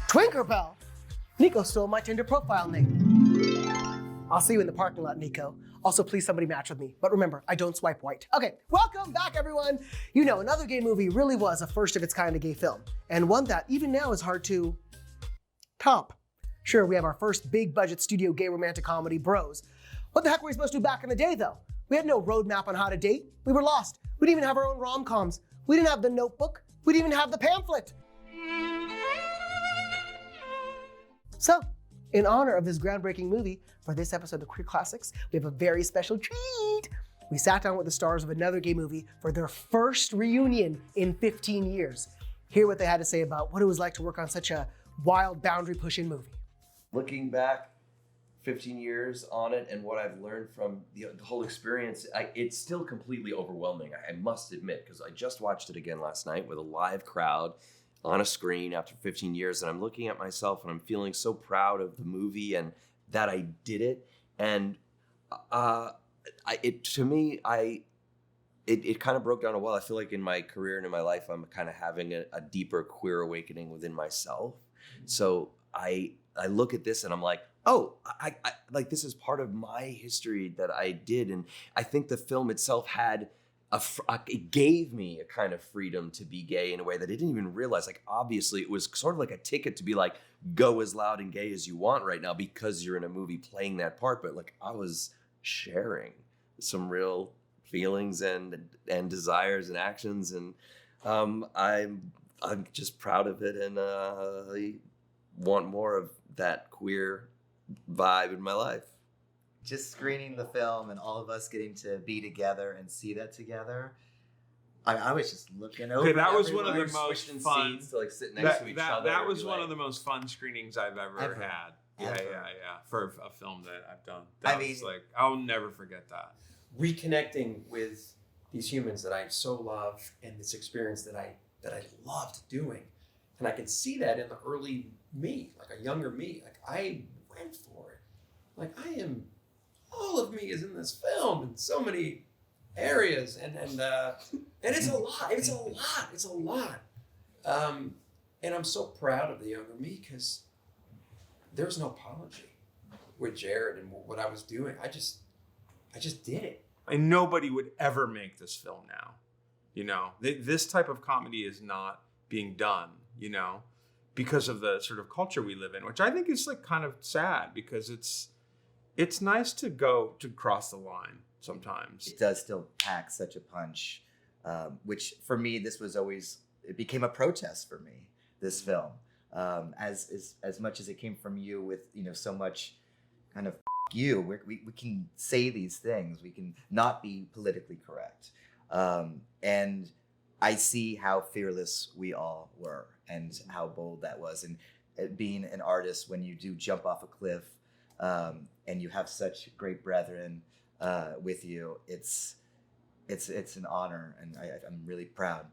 Twinkerbell! Nico stole my Tinder profile name. I'll see you in the parking lot, Nico. Also, please somebody match with me. But remember, I don't swipe white. Okay, welcome back, everyone. You know, Another Gay Movie really was a first of its kind of gay film, and one that even now is hard to top. Sure, we have our first big budget studio gay romantic comedy, Bros. What the heck were we supposed to do back in the day, though? We had no roadmap on how to date. We were lost. We didn't even have our own rom-coms. We didn't have The Notebook. We didn't even have the pamphlet. So, in honor of this groundbreaking movie, for this episode of Queer Classics, we have a very special treat. We sat down with the stars of Another Gay Movie for their first reunion in 15 years. Hear what they had to say about what it was like to work on such a wild, boundary-pushing movie. Looking back 15 years on it and what I've learned from the whole experience, it's still completely overwhelming, I must admit, because I just watched it again last night with a live crowd on a screen after 15 years, and I'm looking at myself and I'm feeling so proud of the movie and that I did it. And it kind of broke down a well. I feel like in my career and in my life, I'm kind of having a deeper queer awakening within myself. So I look at this and I'm like, oh, I like this is part of my history that I did. And I think the film itself had it gave me a kind of freedom to be gay in a way that I didn't even realize. Like, obviously it was sort of like a ticket to be like, go as loud and gay as you want right now because you're in a movie playing that part. But like, I was sharing some real feelings and desires and actions. And I'm just proud of it. And I want more of that queer vibe in my life. Just screening the film and all of us getting to be together and see that together. I was just looking over. Okay, that was everyone. one of the most fun. Scenes to like sit next to each other. That was one of the most fun screenings I've ever had. Ever. Yeah. For a film that I've done. I mean, I'll never forget that. Reconnecting with these humans that I so love and this experience that I loved doing. And I can see that in the early me, like a younger me. Like, I went for it. Like, all of me is in this film in so many areas, and it's a lot. It's a lot. And I'm so proud of the younger me because there's no apology with Jared and what I was doing. I just did it. And nobody would ever make this film now. You know, this type of comedy is not being done, you know, because of the sort of culture we live in, which I think is like kind of sad because it's nice to cross the line sometimes. It does still pack such a punch, which for me, it became a protest for me, this film. As much as it came from you with, you know, so much kind of you, we can say these things, we can not be politically correct. And I see how fearless we all were and how bold that was. And being an artist, when you do jump off a cliff, and you have such great brethren with you, it's an honor, and I'm really proud.